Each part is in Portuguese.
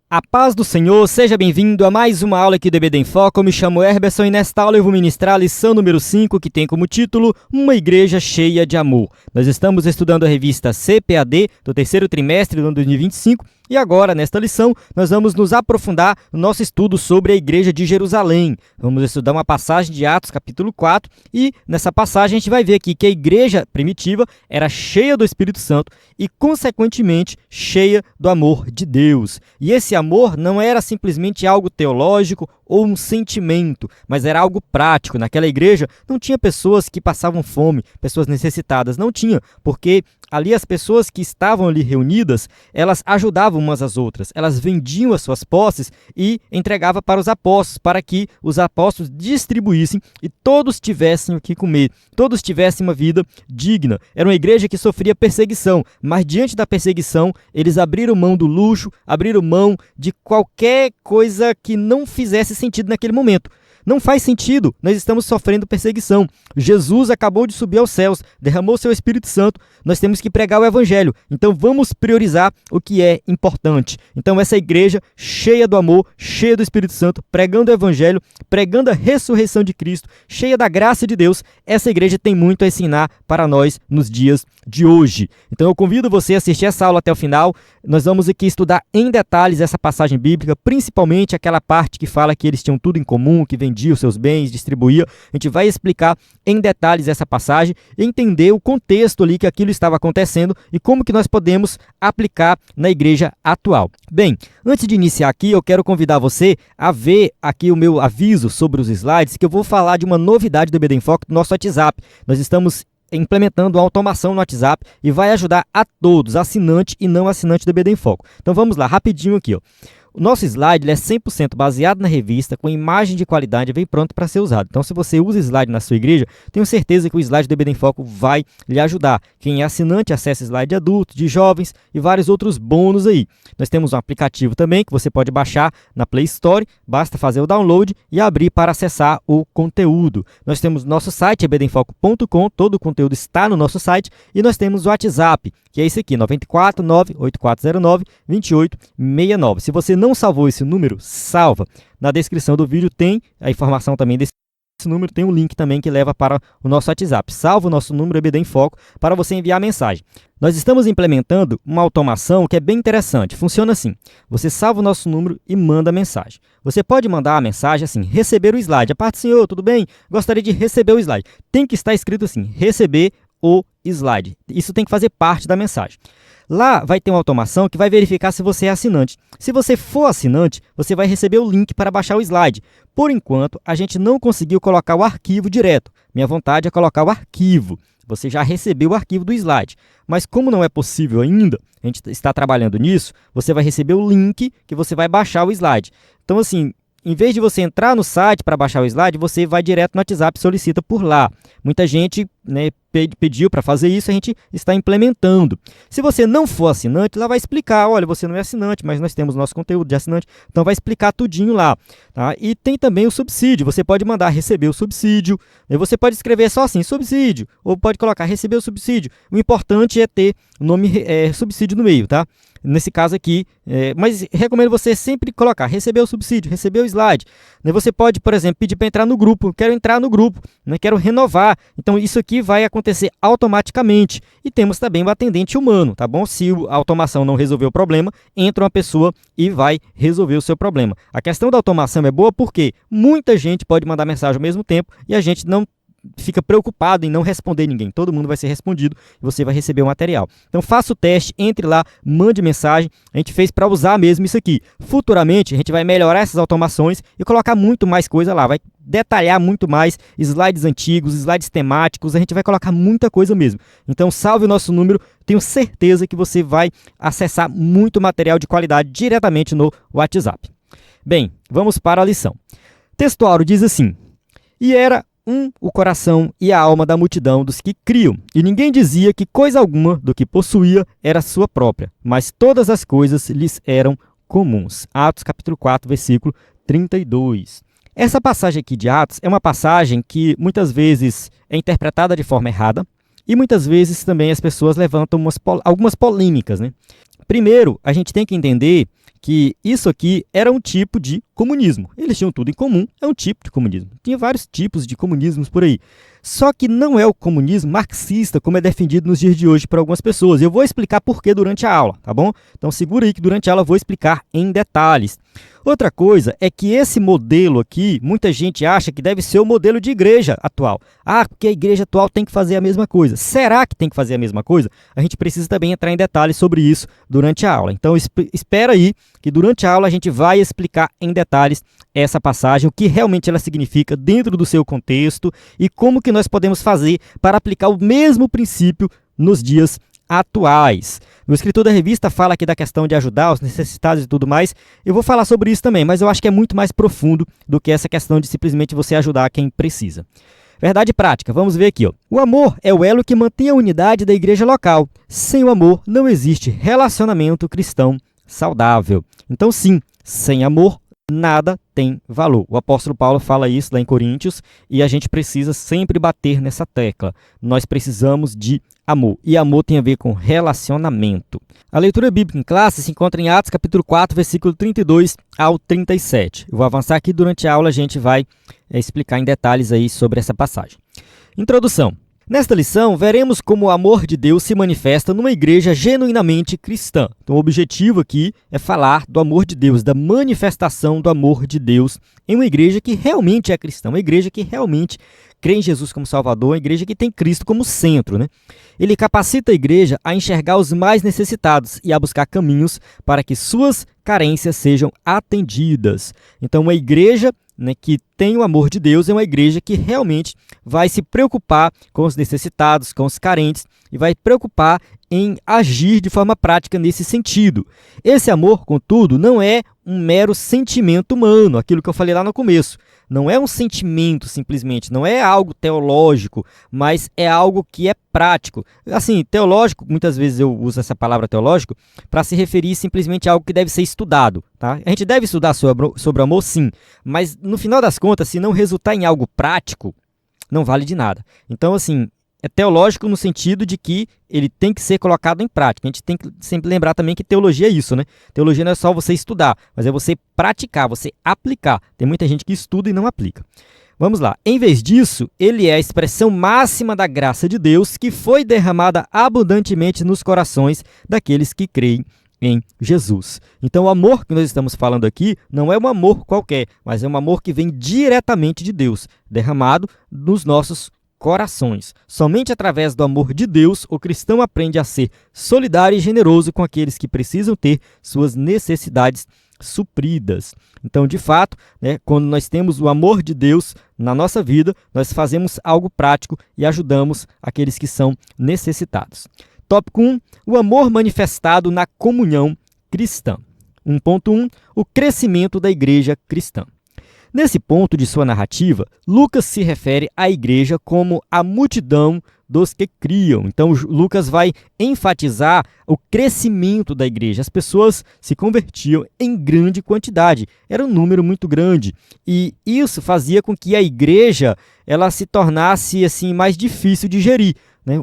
A paz do Senhor, seja bem-vindo a mais uma aula aqui do EBD em Foco. Eu me chamo Herberson e nesta aula eu vou ministrar a lição número 5, que tem como título Uma Igreja Cheia de Amor. Nós estamos estudando a revista CPAD do terceiro trimestre do ano 2025 e agora, nesta lição, nós vamos nos aprofundar no nosso estudo sobre a Igreja de Jerusalém. Vamos estudar uma passagem de Atos, capítulo 4, e nessa passagem a gente vai ver aqui que a igreja primitiva era cheia do Espírito Santo e, consequentemente, cheia do amor de Deus. E esse amor não era simplesmente algo teológico ou um sentimento, mas era algo prático. Naquela igreja não tinha pessoas que passavam fome, pessoas necessitadas, não tinha, porque ali as pessoas que estavam ali reunidas, elas ajudavam umas às outras, elas vendiam as suas posses e entregavam para os apóstolos, para que os apóstolos distribuíssem e todos tivessem o que comer, todos tivessem uma vida digna. Era uma igreja que sofria perseguição, mas diante da perseguição, eles abriram mão do luxo, abriram mão de qualquer coisa que não fizesse sentido naquele momento. Não faz sentido, nós estamos sofrendo perseguição. Jesus acabou de subir aos céus, derramou seu Espírito Santo, nós temos que pregar o Evangelho. Então vamos priorizar o que é importante. Então essa igreja cheia do amor, cheia do Espírito Santo, pregando o Evangelho, pregando a ressurreição de Cristo, cheia da graça de Deus, essa igreja tem muito a ensinar para nós nos dias de hoje. Então eu convido você a assistir essa aula até o final. Nós vamos aqui estudar em detalhes essa passagem bíblica, principalmente aquela parte que fala que eles tinham tudo em comum, que vendia os seus bens, distribuía. A gente vai explicar em detalhes essa passagem e entender o contexto ali que aquilo estava acontecendo e como que nós podemos aplicar na igreja atual. Bem, antes de iniciar aqui, eu quero convidar você a ver aqui o meu aviso sobre os slides, que eu vou falar de uma novidade do EBD em Foco do nosso WhatsApp. Nós estamos implementando uma automação no WhatsApp e vai ajudar a todos, assinante e não assinante do EBD em Foco. Então vamos lá, rapidinho aqui, ó. O nosso slide é 100% baseado na revista, com imagem de qualidade, bem pronto para ser usado. Então, se você usa slide na sua igreja, tenho certeza que o slide do EBD em Foco vai lhe ajudar. Quem é assinante, acessa slide de adultos, de jovens e vários outros bônus aí. Nós temos um aplicativo também que você pode baixar na Play Store, basta fazer o download e abrir para acessar o conteúdo. Nós temos nosso site, ebdemfoco.com, todo o conteúdo está no nosso site, e nós temos o WhatsApp, que é esse aqui, 949-8409-2869. Se você não salvou esse número, salva. Na descrição do vídeo tem a informação também desse número, tem um link também que leva para o nosso WhatsApp. Salva o nosso número EBD em Foco para você enviar a mensagem. Nós estamos implementando uma automação que é bem interessante. Funciona assim: você salva o nosso número e manda a mensagem. Você pode mandar a mensagem assim: receber o slide. A parte, senhor, tudo bem? Gostaria de receber o slide. Tem que estar escrito assim: receber o slide. Isso tem que fazer parte da mensagem. Lá vai ter uma automação que vai verificar se você é assinante. Se você for assinante, você vai receber o link para baixar o slide. Por enquanto, a gente não conseguiu colocar o arquivo direto. Minha vontade é colocar o arquivo. Você já recebeu o arquivo do slide. Mas como não é possível ainda, a gente está trabalhando nisso, você vai receber o link que você vai baixar o slide. Então, assim, em vez de você entrar no site para baixar o slide, você vai direto no WhatsApp e solicita por lá. Muita gente, né, pediu para fazer isso, a gente está implementando. Se você não for assinante, lá vai explicar, olha, você não é assinante, mas nós temos nosso conteúdo de assinante, então vai explicar tudinho lá. Tá? E tem também o subsídio, você pode mandar receber o subsídio, e você pode escrever só assim, subsídio, ou pode colocar receber o subsídio. O importante é ter o nome subsídio no meio, tá? Nesse caso aqui, mas recomendo você sempre colocar receber o subsídio, receber o slide. Você pode, por exemplo, pedir para entrar no grupo, quero entrar no grupo, né? Quero renovar. Então isso aqui vai acontecer automaticamente. E temos também o atendente humano, tá bom? Se a automação não resolver o problema, entra uma pessoa e vai resolver o seu problema. A questão da automação é boa porque muita gente pode mandar mensagem ao mesmo tempo e a gente não fica preocupado em não responder ninguém. Todo mundo vai ser respondido e você vai receber o material. Então faça o teste, entre lá, mande mensagem. A gente fez para usar mesmo isso aqui. Futuramente a gente vai melhorar essas automações e colocar muito mais coisa lá. Vai detalhar muito mais slides antigos, slides temáticos. A gente vai colocar muita coisa mesmo. Então salve o nosso número. Tenho certeza que você vai acessar muito material de qualidade diretamente no WhatsApp. Bem, vamos para a lição. O texto áureo diz assim: e era o coração e a alma da multidão dos que criam, e ninguém dizia que coisa alguma do que possuía era sua própria, mas todas as coisas lhes eram comuns. Atos capítulo 4, versículo 32. Essa passagem aqui de Atos é uma passagem que muitas vezes é interpretada de forma errada, e muitas vezes também as pessoas levantam algumas polêmicas, né? Primeiro, a gente tem que entender que isso aqui era um tipo de comunismo. Eles tinham tudo em comum, é um tipo de comunismo. Tinha vários tipos de comunismos por aí. Só que não é o comunismo marxista como é defendido nos dias de hoje por algumas pessoas. Eu vou explicar por que durante a aula, tá bom? Então segura aí que durante a aula eu vou explicar em detalhes. Outra coisa é que esse modelo aqui, muita gente acha que deve ser o modelo de igreja atual. Ah, porque a igreja atual tem que fazer a mesma coisa. Será que tem que fazer a mesma coisa? A gente precisa também entrar em detalhes sobre isso durante a aula. Então espera aí que durante a aula a gente vai explicar em detalhes essa passagem, o que realmente ela significa dentro do seu contexto e como que nós podemos fazer para aplicar o mesmo princípio nos dias atuais. O escritor da revista fala aqui da questão de ajudar os necessitados e tudo mais. Eu vou falar sobre isso também, mas eu acho que é muito mais profundo do que essa questão de simplesmente você ajudar quem precisa. Verdade prática, vamos ver aqui. O amor é o elo que mantém a unidade da igreja local. Sem o amor não existe relacionamento cristão saudável. Então sim, sem amor nada tem valor. O apóstolo Paulo fala isso lá em Coríntios e a gente precisa sempre bater nessa tecla. Nós precisamos de amor. E amor tem a ver com relacionamento. A leitura bíblica em classe se encontra em Atos capítulo 4, versículo 32 ao 37. Eu vou avançar aqui durante a aula, a gente vai explicar em detalhes aí sobre essa passagem. Introdução. Nesta lição, veremos como o amor de Deus se manifesta numa igreja genuinamente cristã. Então, o objetivo aqui é falar do amor de Deus, da manifestação do amor de Deus em uma igreja que realmente é cristã, uma igreja que realmente crê em Jesus como Salvador, uma igreja que tem Cristo como centro, né? Ele capacita a igreja a enxergar os mais necessitados e a buscar caminhos para que suas carências sejam atendidas. Então, uma igreja que tem o amor de Deus é uma igreja que realmente vai se preocupar com os necessitados, com os carentes e vai preocupar em agir de forma prática nesse sentido. Esse amor, contudo, não é um mero sentimento humano, aquilo que eu falei lá no começo. Não é um sentimento simplesmente, não é algo teológico, mas é algo que é prático. Assim, teológico, muitas vezes eu uso essa palavra teológico para se referir simplesmente a algo que deve ser estudado. Tá? A gente deve estudar sobre amor, sim, mas no final das contas, se não resultar em algo prático, não vale de nada. Então, assim, é teológico no sentido de que ele tem que ser colocado em prática. A gente tem que sempre lembrar também que teologia é isso, né? Teologia não é só você estudar, mas é você praticar, você aplicar. Tem muita gente que estuda e não aplica. Vamos lá. Em vez disso, ele é a expressão máxima da graça de Deus que foi derramada abundantemente nos corações daqueles que creem em Jesus. Então, o amor que nós estamos falando aqui não é um amor qualquer, mas é um amor que vem diretamente de Deus, derramado nos nossos corações. Somente através do amor de Deus, o cristão aprende a ser solidário e generoso com aqueles que precisam ter suas necessidades supridas. Então, de fato, quando nós temos o amor de Deus na nossa vida, nós fazemos algo prático e ajudamos aqueles que são necessitados. Tópico 1. O amor manifestado na comunhão cristã. 1.1. O crescimento da igreja cristã. Nesse ponto de sua narrativa, Lucas se refere à igreja como a multidão dos que criam. Então, Lucas vai enfatizar o crescimento da igreja. As pessoas se convertiam em grande quantidade. Era um número muito grande. E isso fazia com que a igreja ela se tornasse assim, mais difícil de gerir.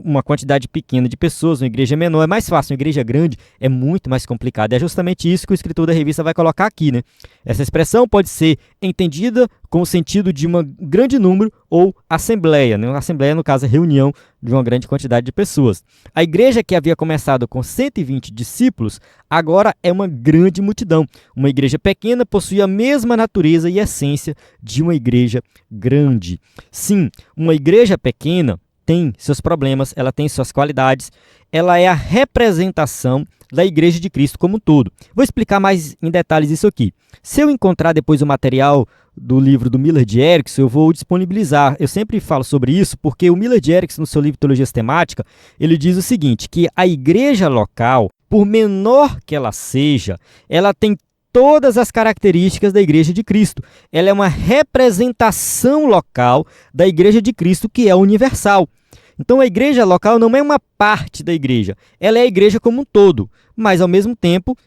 Uma quantidade pequena de pessoas, uma igreja menor é mais fácil, uma igreja grande é muito mais complicado. É justamente isso que o escritor da revista vai colocar aqui. Essa expressão pode ser entendida com o sentido de um grande número ou assembleia. Uma assembleia, no caso, é reunião de uma grande quantidade de pessoas. A igreja que havia começado com 120 discípulos, agora é uma grande multidão. Uma igreja pequena possui a mesma natureza e essência de uma igreja grande. Sim, uma igreja pequena tem seus problemas, ela tem suas qualidades, ela é a representação da Igreja de Cristo como um todo. Vou explicar mais em detalhes isso aqui. Se eu encontrar depois o material do livro do Miller de Erickson, eu vou disponibilizar. Eu sempre falo sobre isso porque o Miller de Erickson, no seu livro Teologia Sistemática, ele diz o seguinte, que a igreja local, por menor que ela seja, ela tem todas as características da Igreja de Cristo. Ela é uma representação local da Igreja de Cristo que é universal. Então, a igreja local não é uma parte da igreja, ela é a igreja como um todo, mas, ao mesmo tempo,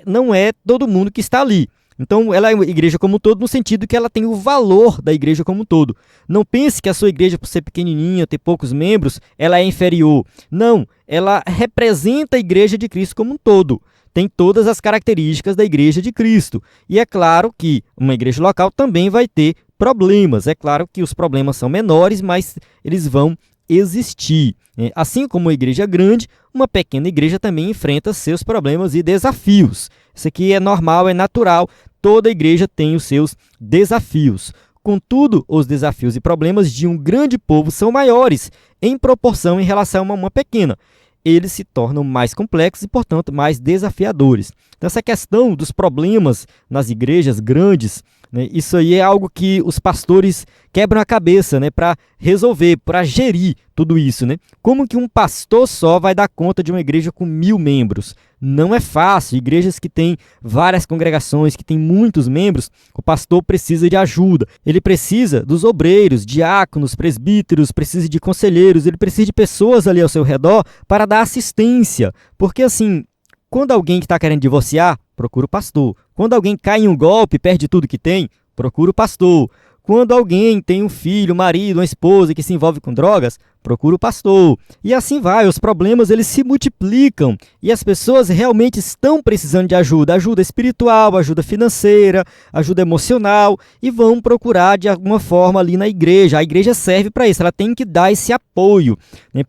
não é todo mundo que está ali. Então, ela é uma igreja como um todo no sentido que ela tem o valor da igreja como um todo. Não pense que a sua igreja, por ser pequenininha, ter poucos membros, ela é inferior. Não, ela representa a Igreja de Cristo como um todo. tem todas as características da igreja de Cristo. E é claro que uma igreja local também vai ter problemas. É claro que os problemas são menores, mas eles vão existir. Assim como uma igreja grande, uma pequena igreja também enfrenta seus problemas e desafios. Isso aqui é normal, é natural. Toda igreja tem os seus desafios. Contudo, os desafios e problemas de um grande povo são maiores em proporção em relação a uma pequena. Eles se tornam mais complexos e, portanto, mais desafiadores. Então, essa questão dos problemas nas igrejas grandes, né, isso aí é algo que os pastores quebram a cabeça, né, para resolver, para gerir tudo isso. Né? Como que um pastor só vai dar conta de uma igreja com 1000 membros? Não é fácil. Igrejas que têm várias congregações, que têm muitos membros, o pastor precisa de ajuda. Ele precisa dos obreiros, diáconos, presbíteros, precisa de conselheiros, ele precisa de pessoas ali ao seu redor para dar assistência. Porque assim, quando alguém que está querendo divorciar, procura o pastor. Quando alguém cai em um golpe, perde tudo que tem, procura o pastor. Quando alguém tem um filho, um marido, uma esposa que se envolve com drogas, procura o pastor. E assim vai, os problemas eles se multiplicam e as pessoas realmente estão precisando de ajuda, ajuda espiritual, ajuda financeira, ajuda emocional e vão procurar de alguma forma ali na igreja. A igreja serve para isso, ela tem que dar esse apoio.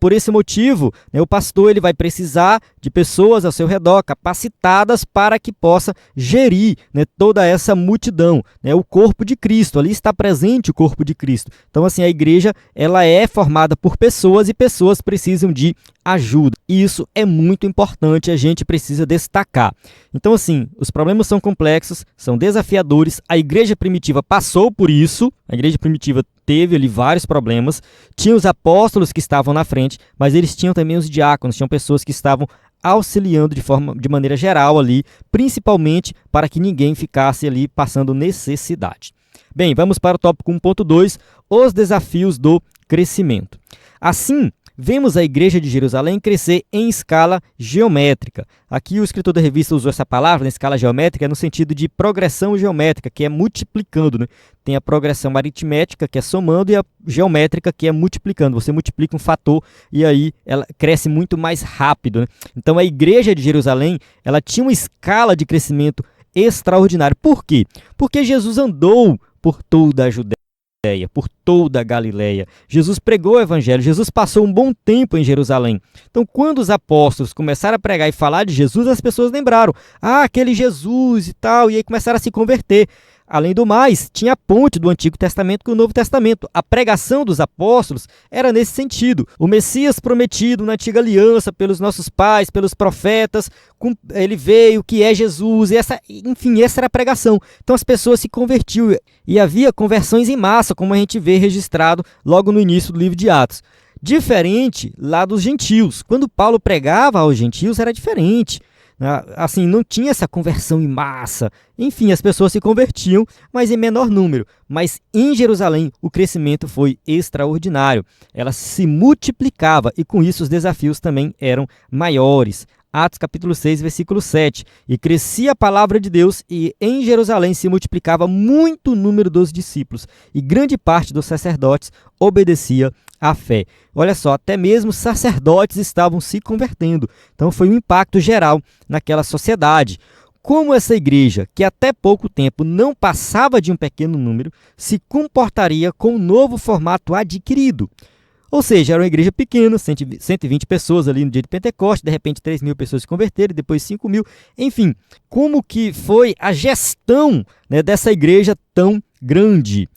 Por esse motivo, o pastor ele vai precisar de pessoas ao seu redor capacitadas para que possa gerir toda essa multidão. O corpo de Cristo, ali está presente o corpo de Cristo. Então assim, a igreja ela é formada por pessoas e pessoas precisam de ajuda. E isso é muito importante, a gente precisa destacar. Então assim, os problemas são complexos, são desafiadores, a igreja primitiva passou por isso, a igreja primitiva teve ali vários problemas, tinha os apóstolos que estavam na frente, mas eles tinham também os diáconos, tinham pessoas que estavam auxiliando de maneira geral ali, principalmente para que ninguém ficasse ali passando necessidade. Bem, vamos para o tópico 1.2, os desafios do crescimento. Assim, vemos a igreja de Jerusalém crescer em escala geométrica. Aqui o escritor da revista usou essa palavra, na escala geométrica, no sentido de progressão geométrica, que é multiplicando. Né? Tem a progressão aritmética, que é somando, e a geométrica, que é multiplicando. Você multiplica um fator e aí ela cresce muito mais rápido. Né? Então a igreja de Jerusalém ela tinha uma escala de crescimento extraordinário. Por quê? Porque Jesus andou por toda a Judéia, por toda a Galileia. Jesus pregou o evangelho, Jesus passou um bom tempo em Jerusalém. Então, quando os apóstolos começaram a pregar e falar de Jesus, as pessoas lembraram, aquele Jesus e tal, e aí começaram a se converter. Além do mais, tinha a ponte do Antigo Testamento com o Novo Testamento. A pregação dos apóstolos era nesse sentido. O Messias prometido na Antiga Aliança pelos nossos pais, pelos profetas, ele veio, que é Jesus, essa era a pregação. Então as pessoas se convertiam e havia conversões em massa, como a gente vê registrado logo no início do livro de Atos. Diferente lá dos gentios. Quando Paulo pregava aos gentios era diferente. Assim, não tinha essa conversão em massa. Enfim, as pessoas se convertiam, mas em menor número. Mas em Jerusalém o crescimento foi extraordinário. Ela se multiplicava e com isso os desafios também eram maiores. Atos capítulo 6, versículo 7. E crescia a palavra de Deus e em Jerusalém se multiplicava muito o número dos discípulos e grande parte dos sacerdotes obedecia à fé. Olha só, até mesmo sacerdotes estavam se convertendo. Então foi um impacto geral naquela sociedade. Como essa igreja, que até pouco tempo não passava de um pequeno número, se comportaria com o novo formato adquirido? Ou seja, era uma igreja pequena, 120 pessoas ali no dia de Pentecostes, de repente 3.000 pessoas se converteram, depois 5.000. Enfim, como que foi a gestão dessa igreja tão grande?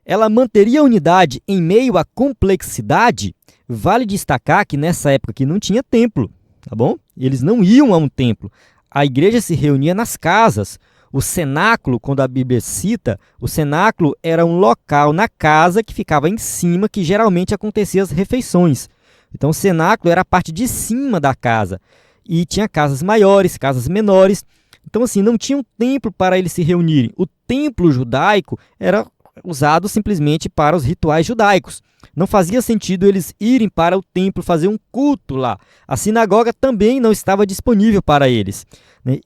Ela manteria a unidade em meio à complexidade? Vale destacar que nessa época aqui não tinha templo, tá bom? Eles não iam a um templo. A igreja se reunia nas casas. O cenáculo, quando a Bíblia cita, o cenáculo era um local na casa que ficava em cima, que geralmente acontecia as refeições. Então o cenáculo era a parte de cima da casa. E tinha casas maiores, casas menores. Então assim, não tinha um templo para eles se reunirem. O templo judaico era usado simplesmente para os rituais judaicos. Não fazia sentido eles irem para o templo fazer um culto lá. A sinagoga também não estava disponível para eles.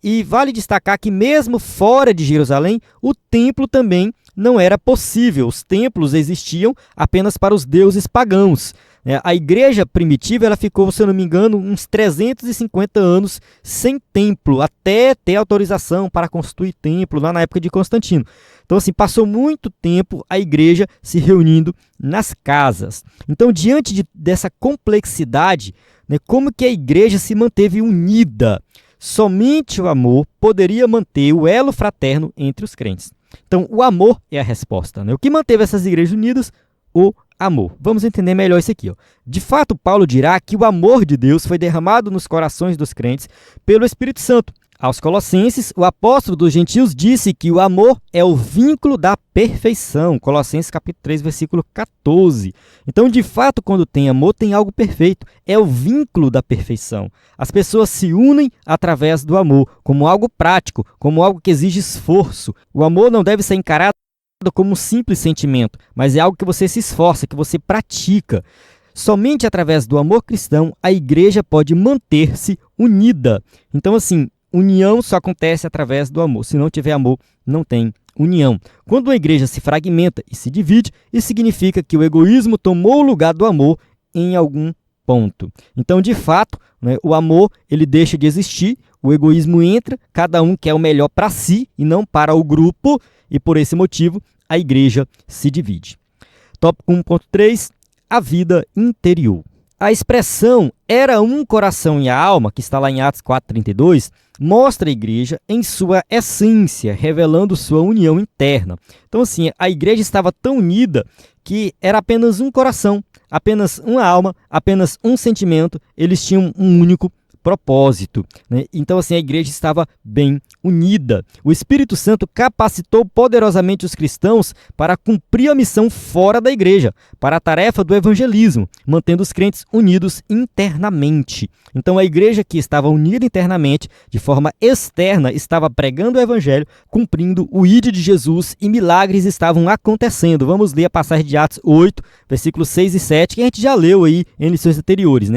E vale destacar que mesmo fora de Jerusalém, o templo também não era possível. Os templos existiam apenas para os deuses pagãos. A igreja primitiva ela ficou, se eu não me engano, uns 350 anos sem templo, até ter autorização para construir templo lá na época de Constantino. Então, assim, passou muito tempo a igreja se reunindo nas casas. Então, diante dessa complexidade, como que a igreja se manteve unida? Somente o amor poderia manter o elo fraterno entre os crentes. Então, o amor é a resposta. O que manteve essas igrejas unidas? O amor. Vamos entender melhor isso aqui. De fato, Paulo dirá que o amor de Deus foi derramado nos corações dos crentes pelo Espírito Santo. Aos Colossenses, o apóstolo dos gentios disse que o amor é o vínculo da perfeição. Colossenses capítulo 3, versículo 14. Então, de fato, quando tem amor, tem algo perfeito. É o vínculo da perfeição. As pessoas se unem através do amor, como algo prático, como algo que exige esforço. O amor não deve ser encarado como um simples sentimento, mas é algo que você se esforça, que você pratica. Somente através do amor cristão, a igreja pode manter-se unida. Então, assim, união só acontece através do amor. Se não tiver amor, não tem união. Quando uma igreja se fragmenta e se divide, isso significa que o egoísmo tomou o lugar do amor em algum ponto. Então, de fato, o amor ele deixa de existir, o egoísmo entra, cada um quer o melhor para si e não para o grupo, e por esse motivo a igreja se divide. Tópico 1.3, a vida interior. A expressão era um coração e a alma, que está lá em Atos 4,32, mostra a igreja em sua essência, revelando sua união interna. Então, assim, a igreja estava tão unida que era apenas um coração, apenas uma alma, apenas um sentimento, eles tinham um único propósito. Então, assim, a igreja estava bem unida. O Espírito Santo capacitou poderosamente os cristãos para cumprir a missão fora da igreja, para a tarefa do evangelismo, mantendo os crentes unidos internamente. Então, a igreja que estava unida internamente, de forma externa, estava pregando o evangelho, cumprindo o ide de Jesus e milagres estavam acontecendo. Vamos ler a passagem de Atos 8, versículos 6 e 7, que a gente já leu aí em lições anteriores,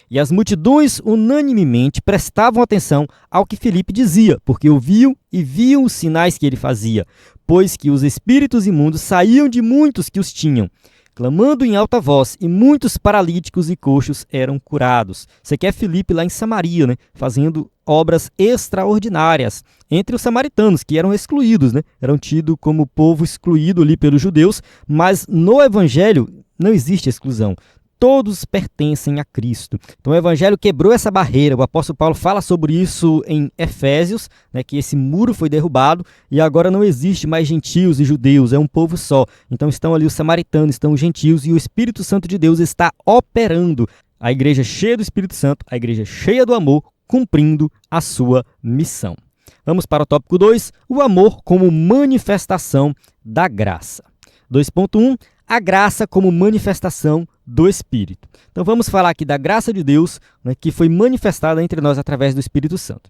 E as multidões unanimemente prestavam atenção ao que Filipe dizia, porque ouviam e viam os sinais que ele fazia, pois que os espíritos imundos saíam de muitos que os tinham, clamando em alta voz, e muitos paralíticos e coxos eram curados. Isso aqui é Filipe lá em Samaria, fazendo obras extraordinárias entre os samaritanos, que eram excluídos, eram tidos como povo excluído ali pelos judeus, mas no evangelho não existe exclusão. Todos pertencem a Cristo. Então o evangelho quebrou essa barreira. O apóstolo Paulo fala sobre isso em Efésios, que esse muro foi derrubado e agora não existe mais gentios e judeus, é um povo só. Então estão ali os samaritanos, estão os gentios e o Espírito Santo de Deus está operando. A igreja cheia do Espírito Santo, a igreja cheia do amor, cumprindo a sua missão. Vamos para o tópico 2, o amor como manifestação da graça. 2.1, a graça como manifestação do Espírito. Então vamos falar aqui da graça de Deus, que foi manifestada entre nós através do Espírito Santo.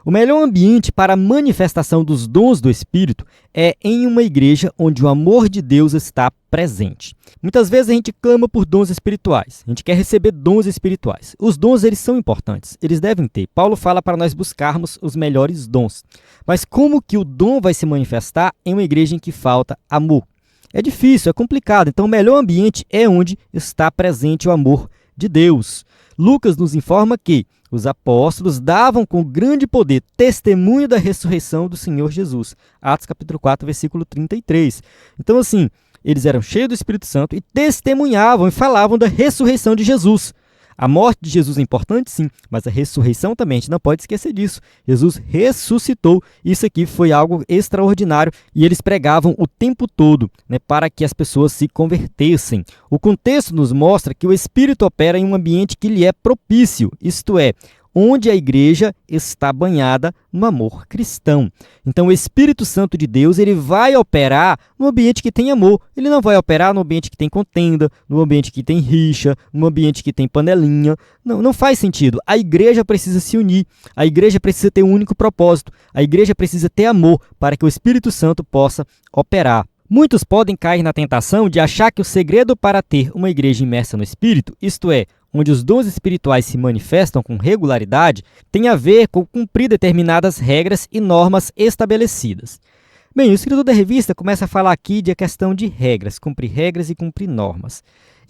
O melhor ambiente para a manifestação dos dons do Espírito é em uma igreja onde o amor de Deus está presente. Muitas vezes a gente clama por dons espirituais, a gente quer receber dons espirituais. Os dons eles são importantes, eles devem ter. Paulo fala para nós buscarmos os melhores dons. Mas como que o dom vai se manifestar em uma igreja em que falta amor? É difícil, é complicado. Então, o melhor ambiente é onde está presente o amor de Deus. Lucas nos informa que os apóstolos davam com grande poder testemunho da ressurreição do Senhor Jesus. Atos capítulo 4, versículo 33. Então, assim, eles eram cheios do Espírito Santo e testemunhavam e falavam da ressurreição de Jesus. A morte de Jesus é importante, sim, mas a ressurreição também, a gente não pode esquecer disso. Jesus ressuscitou, isso aqui foi algo extraordinário e eles pregavam o tempo todo, para que as pessoas se convertessem. O contexto nos mostra que o Espírito opera em um ambiente que lhe é propício, isto é, onde a igreja está banhada no amor cristão. Então, o Espírito Santo de Deus ele vai operar no ambiente que tem amor. Ele não vai operar no ambiente que tem contenda, no ambiente que tem rixa, no ambiente que tem panelinha. Não faz sentido. A igreja precisa se unir. A igreja precisa ter um único propósito. A igreja precisa ter amor para que o Espírito Santo possa operar. Muitos podem cair na tentação de achar que o segredo para ter uma igreja imersa no Espírito, isto é, onde os dons espirituais se manifestam com regularidade, tem a ver com cumprir determinadas regras e normas estabelecidas. Bem, o escritor da revista começa a falar aqui de a questão de regras, cumprir regras e cumprir normas.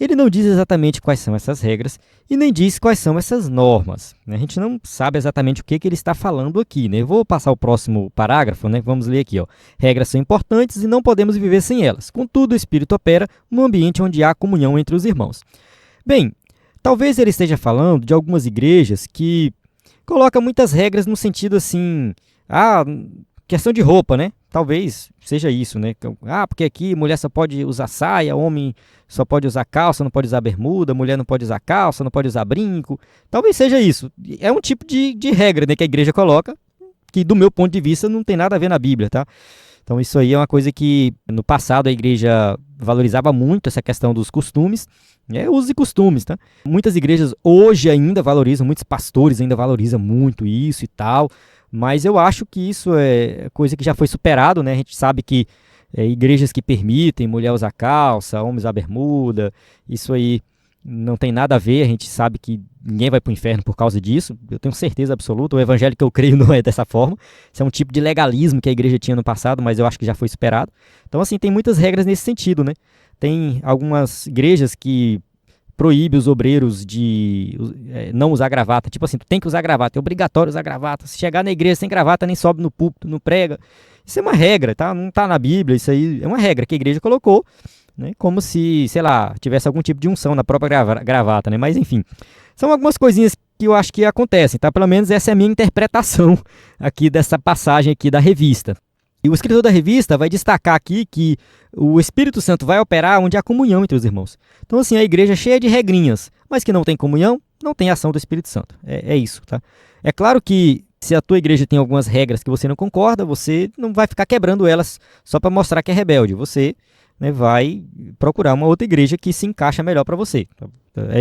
ele não diz exatamente quais são essas regras e nem diz quais são essas normas, né? A gente não sabe exatamente o que ele está falando aqui, né? Eu vou passar o próximo parágrafo, né? Vamos ler aqui, ó. Regras são importantes e não podemos viver sem elas. Contudo, o Espírito opera no ambiente onde há comunhão entre os irmãos. Bem, talvez ele esteja falando de algumas igrejas que colocam muitas regras no sentido assim, questão de roupa, né? Talvez seja isso, né? Porque aqui mulher só pode usar saia, homem só pode usar calça, não pode usar bermuda, mulher não pode usar calça, não pode usar brinco. Talvez seja isso. É um tipo de regra, né, que a igreja coloca, que do meu ponto de vista não tem nada a ver na Bíblia, tá? Então isso aí é uma coisa que no passado a igreja valorizava muito, essa questão dos costumes, usos e costumes, tá? Muitas igrejas hoje ainda valorizam, muitos pastores ainda valorizam muito isso e tal, mas eu acho que isso é coisa que já foi superado, né? A gente sabe que igrejas que permitem mulher usar calça, homem usar bermuda, isso aí não tem nada a ver, a gente sabe que ninguém vai para o inferno por causa disso, eu tenho certeza absoluta, o evangelho que eu creio não é dessa forma, isso é um tipo de legalismo que a igreja tinha no passado, mas eu acho que já foi superado. Então assim, tem muitas regras nesse sentido, né? Tem algumas igrejas que proíbe os obreiros de não usar gravata. Tipo assim, tu tem que usar gravata, é obrigatório usar gravata. Se chegar na igreja sem gravata, nem sobe no púlpito, não prega. Isso é uma regra, tá? Não tá na Bíblia, isso aí é uma regra que a igreja colocou, né? Como se, sei lá, tivesse algum tipo de unção na própria gravata, né? Mas enfim, são algumas coisinhas que eu acho que acontecem, tá? Pelo menos essa é a minha interpretação aqui dessa passagem aqui da revista. E o escritor da revista vai destacar aqui que o Espírito Santo vai operar onde há comunhão entre os irmãos. Então, assim, a igreja é cheia de regrinhas, mas que não tem comunhão, não tem ação do Espírito Santo. É isso, tá? É claro que se a tua igreja tem algumas regras que você não concorda, você não vai ficar quebrando elas só para mostrar que é rebelde. Você, né, vai procurar uma outra igreja que se encaixa melhor para você.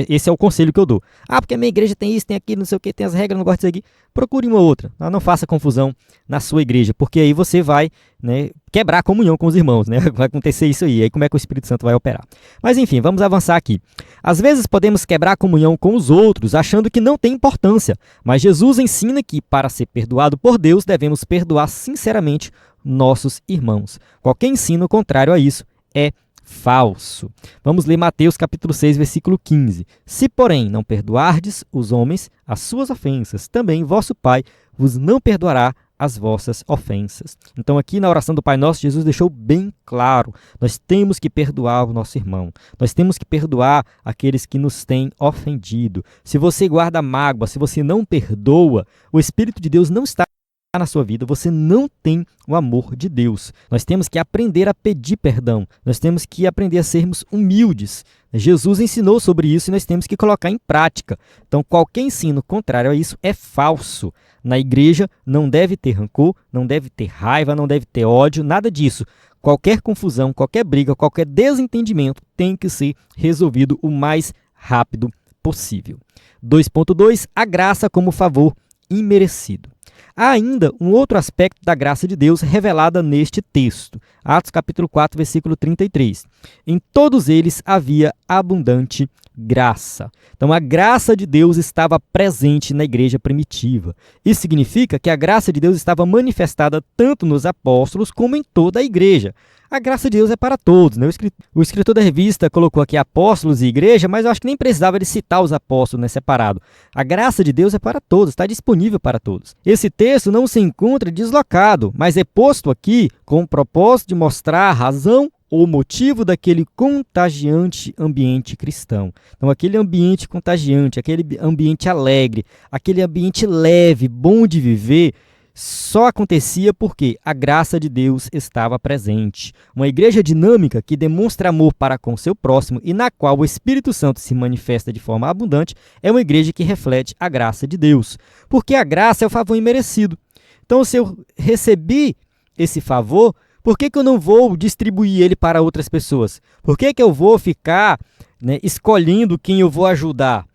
Esse é o conselho que eu dou. Porque a minha igreja tem isso, tem aquilo, não sei o que, tem as regras, não gosto disso aqui. Procure uma outra. Não faça confusão na sua igreja, porque aí você vai, né, quebrar a comunhão com os irmãos, né? Vai acontecer isso aí. Aí como é que o Espírito Santo vai operar? Mas enfim, vamos avançar aqui. Às vezes podemos quebrar a comunhão com os outros, achando que não tem importância. Mas Jesus ensina que, para ser perdoado por Deus, devemos perdoar sinceramente nossos irmãos. Qualquer ensino contrário a isso é falso. Vamos ler Mateus capítulo 6, versículo 15. Se, porém, não perdoardes os homens as suas ofensas, também vosso Pai vos não perdoará as vossas ofensas. Então aqui na oração do Pai Nosso, Jesus deixou bem claro, nós temos que perdoar o nosso irmão, nós temos que perdoar aqueles que nos têm ofendido. Se você guarda mágoa, se você não perdoa, o Espírito de Deus não está na sua vida, você não tem o amor de Deus. Nós temos que aprender a pedir perdão, nós temos que aprender a sermos humildes. Jesus ensinou sobre isso e nós temos que colocar em prática. Então, qualquer ensino contrário a isso é falso. Na igreja não deve ter rancor, não deve ter raiva, não deve ter ódio, nada disso. Qualquer confusão, qualquer briga, qualquer desentendimento tem que ser resolvido o mais rápido possível. 2.2. A graça como favor imerecido. Há ainda um outro aspecto da graça de Deus revelada neste texto. Atos capítulo 4, versículo 33. Em todos eles havia abundante graça. Então a graça de Deus estava presente na igreja primitiva. Isso significa que a graça de Deus estava manifestada tanto nos apóstolos como em toda a igreja. A graça de Deus é para todos, né? O escritor da revista colocou aqui apóstolos e igreja, mas eu acho que nem precisava de citar os apóstolos, né, separado. A graça de Deus é para todos, está disponível para todos. Esse texto não se encontra deslocado, mas é posto aqui com o propósito de mostrar a razão ou motivo daquele contagiante ambiente cristão. Então, aquele ambiente contagiante, aquele ambiente alegre, aquele ambiente leve, bom de viver, só acontecia porque a graça de Deus estava presente. Uma igreja dinâmica que demonstra amor para com seu próximo e na qual o Espírito Santo se manifesta de forma abundante é uma igreja que reflete a graça de Deus. Porque a graça é o favor imerecido. Então, se eu recebi esse favor, por que eu não vou distribuir ele para outras pessoas? Por que eu vou ficar, né, escolhendo quem eu vou ajudar?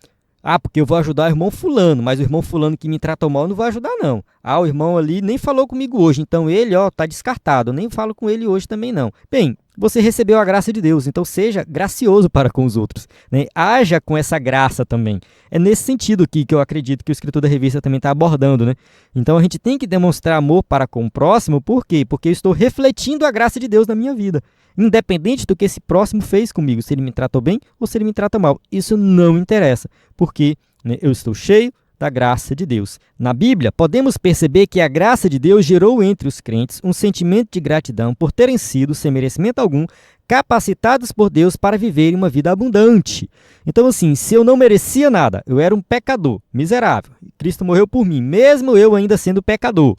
Porque eu vou ajudar o irmão fulano, mas o irmão fulano que me tratou mal eu não vou ajudar, não. Ah, o irmão ali nem falou comigo hoje, então ele, tá descartado, eu nem falo com ele hoje também não. Bem, você recebeu a graça de Deus, então seja gracioso para com os outros, né? Haja com essa graça também. É nesse sentido aqui que eu acredito que o escritor da revista também está abordando, né? Então a gente tem que demonstrar amor para com o próximo, por quê? Porque eu estou refletindo a graça de Deus na minha vida. Independente do que esse próximo fez comigo, se ele me tratou bem ou se ele me trata mal. Isso não interessa, porque, né, eu estou cheio da graça de Deus. Na Bíblia, podemos perceber que a graça de Deus gerou entre os crentes um sentimento de gratidão por terem sido, sem merecimento algum, capacitados por Deus para viverem uma vida abundante. Então, assim, se eu não merecia nada, eu era um pecador, miserável, Cristo morreu por mim, mesmo eu ainda sendo pecador.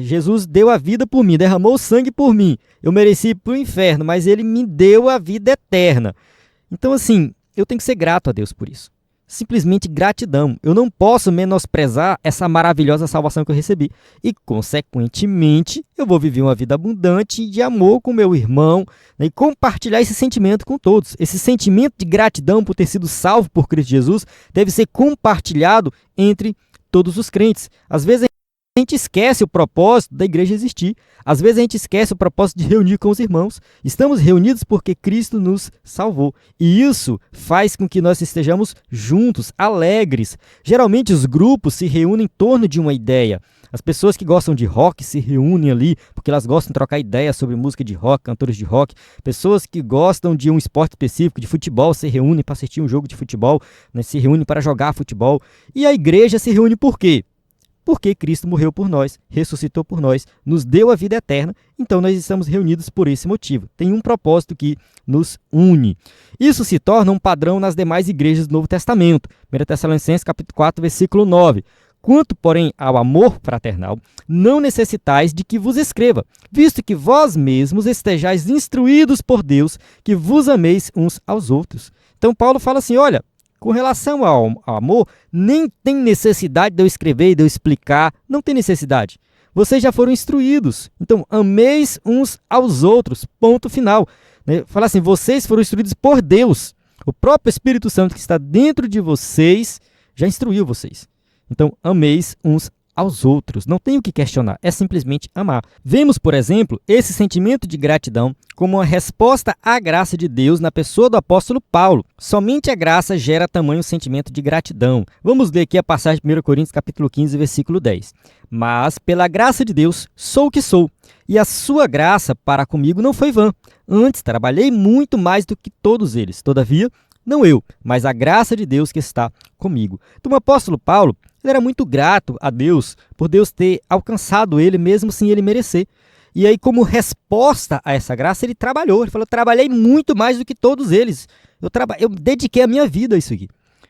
Jesus deu a vida por mim, derramou o sangue por mim. Eu mereci ir para o inferno, mas ele me deu a vida eterna. Então, assim, eu tenho que ser grato a Deus por isso. Simplesmente gratidão. Eu não posso menosprezar essa maravilhosa salvação que eu recebi. E, consequentemente, eu vou viver uma vida abundante de amor com meu irmão, né, e compartilhar esse sentimento com todos. Esse sentimento de gratidão por ter sido salvo por Cristo Jesus deve ser compartilhado entre todos os crentes. Às vezes a gente esquece o propósito da igreja existir. Às vezes a gente esquece o propósito de reunir com os irmãos. Estamos reunidos porque Cristo nos salvou. E isso faz com que nós estejamos juntos, alegres. Geralmente os grupos se reúnem em torno de uma ideia. As pessoas que gostam de rock se reúnem ali porque elas gostam de trocar ideias sobre música de rock, cantores de rock. Pessoas que gostam de um esporte específico, de futebol, se reúnem para assistir um jogo de futebol, né? Se reúnem para jogar futebol. E a igreja se reúne por quê? Porque Cristo morreu por nós, ressuscitou por nós, nos deu a vida eterna, então nós estamos reunidos por esse motivo. Tem um propósito que nos une. Isso se torna um padrão nas demais igrejas do Novo Testamento. 1 Tessalonicenses capítulo 4, versículo 9. Quanto, porém, ao amor fraternal, não necessitais de que vos escreva, visto que vós mesmos estejais instruídos por Deus, que vos ameis uns aos outros. Então Paulo fala assim, olha, com relação ao amor, nem tem necessidade de eu escrever e de eu explicar, não tem necessidade. Vocês já foram instruídos, então ameis uns aos outros, ponto final. Fala assim, vocês foram instruídos por Deus. O próprio Espírito Santo que está dentro de vocês já instruiu vocês. Então ameis uns aos outros, não tem o que questionar, é simplesmente amar. Vemos, por exemplo, esse sentimento de gratidão como uma resposta à graça de Deus na pessoa do apóstolo Paulo. Somente a graça gera tamanho sentimento de gratidão. Vamos ler aqui a passagem de 1 Coríntios capítulo 15, versículo 10. Mas, pela graça de Deus, sou o que sou, e a sua graça para comigo não foi vã. Antes, trabalhei muito mais do que todos eles. Todavia, não eu, mas a graça de Deus que está comigo. Então, o apóstolo Paulo, ele era muito grato a Deus por Deus ter alcançado ele mesmo sem ele merecer. E aí, como resposta a essa graça, ele trabalhou. Ele falou, trabalhei muito mais do que todos eles. Eu dediquei a minha vida a isso aqui.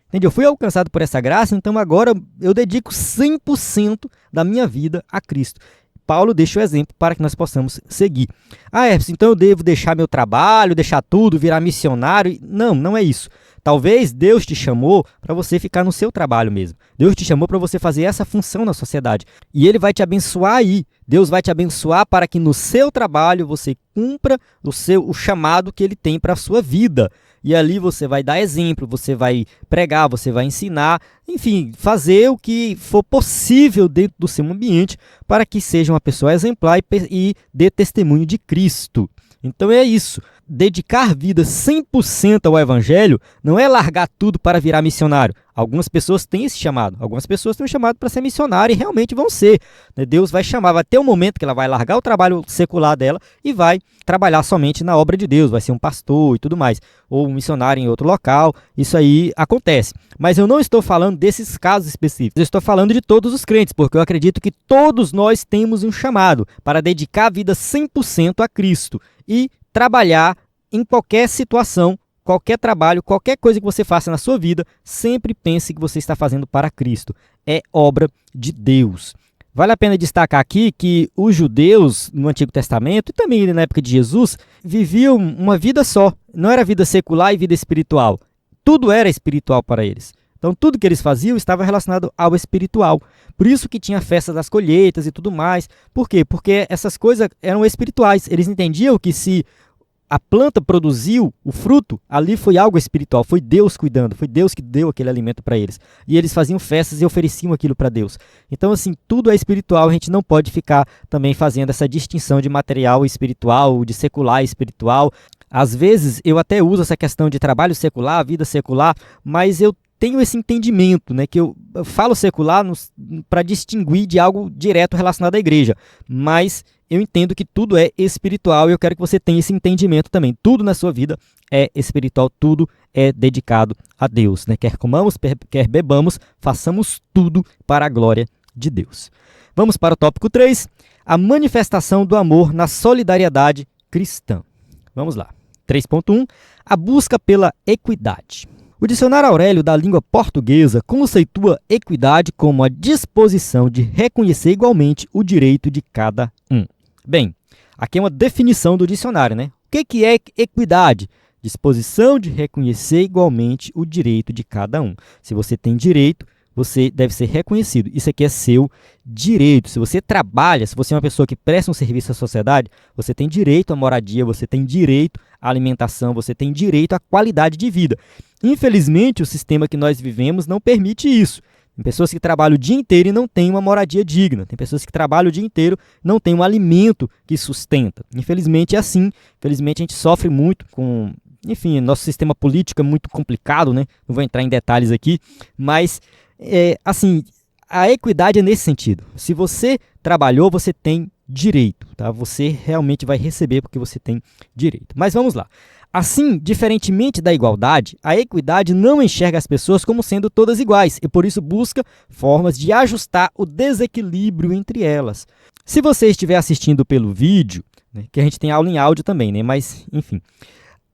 Entendeu? Eu fui alcançado por essa graça, então agora eu dedico 100% da minha vida a Cristo. Paulo deixa o exemplo para que nós possamos seguir. Então eu devo deixar meu trabalho, deixar tudo, virar missionário? Não, não é isso. Talvez Deus te chamou para você ficar no seu trabalho mesmo. Deus te chamou para você fazer essa função na sociedade. E Ele vai te abençoar aí. Deus vai te abençoar para que no seu trabalho você cumpra o chamado que Ele tem para a sua vida. E ali você vai dar exemplo, você vai pregar, você vai ensinar, enfim, fazer o que for possível dentro do seu ambiente para que seja uma pessoa exemplar e dê testemunho de Cristo. Então é isso. Dedicar vida 100% ao Evangelho não é largar tudo para virar missionário. Algumas pessoas têm esse chamado. Algumas pessoas têm um chamado para ser missionário e realmente vão ser. Deus vai chamar, vai ter um momento que ela vai largar o trabalho secular dela e vai trabalhar somente na obra de Deus. Vai ser um pastor e tudo mais. Ou um missionário em outro local. Isso aí acontece. Mas eu não estou falando desses casos específicos. Eu estou falando de todos os crentes, porque eu acredito que todos nós temos um chamado para dedicar a vida 100% a Cristo e trabalhar em qualquer situação, qualquer trabalho, qualquer coisa que você faça na sua vida, sempre pense que você está fazendo para Cristo. É obra de Deus. Vale a pena destacar aqui que os judeus no Antigo Testamento e também na época de Jesus viviam uma vida só. Não era vida secular e vida espiritual. Tudo era espiritual para eles. Então, tudo que eles faziam estava relacionado ao espiritual. Por isso que tinha festas das colheitas e tudo mais. Por quê? Porque essas coisas eram espirituais. Eles entendiam que se a planta produziu o fruto, ali foi algo espiritual, foi Deus cuidando, foi Deus que deu aquele alimento para eles. E eles faziam festas e ofereciam aquilo para Deus. Então, assim, tudo é espiritual, a gente não pode ficar também fazendo essa distinção de material espiritual, de secular e espiritual. Às vezes, eu até uso essa questão de trabalho secular, vida secular, mas eu tenho esse entendimento, né, que eu falo secular para distinguir de algo direto relacionado à igreja, mas eu entendo que tudo é espiritual e eu quero que você tenha esse entendimento também. Tudo na sua vida é espiritual, tudo é dedicado a Deus, né? Quer comamos, quer bebamos, façamos tudo para a glória de Deus. Vamos para o tópico 3, a manifestação do amor na solidariedade cristã. Vamos lá. 3.1, a busca pela equidade. O dicionário Aurélio da língua portuguesa conceitua equidade como a disposição de reconhecer igualmente o direito de cada um. Bem, aqui é uma definição do dicionário, né? O que é equidade? Disposição de reconhecer igualmente o direito de cada um. Se você tem direito, você deve ser reconhecido. Isso aqui é seu direito. Se você trabalha, se você é uma pessoa que presta um serviço à sociedade, você tem direito à moradia, você tem direito à alimentação, você tem direito à qualidade de vida. Infelizmente, o sistema que nós vivemos não permite isso. Tem pessoas que trabalham o dia inteiro e não têm uma moradia digna. Tem pessoas que trabalham o dia inteiro e não têm um alimento que sustenta. Infelizmente é assim. Infelizmente a gente sofre muito com... Enfim, nosso sistema político é muito complicado, né? Não vou entrar em detalhes aqui, mas, assim, a equidade é nesse sentido. Se você trabalhou, você tem direito, tá? Você realmente vai receber porque você tem direito. Mas vamos lá. Assim, diferentemente da igualdade, a equidade não enxerga as pessoas como sendo todas iguais e, por isso, busca formas de ajustar o desequilíbrio entre elas. Se você estiver assistindo pelo vídeo, né, que a gente tem aula em áudio também, né, mas, enfim,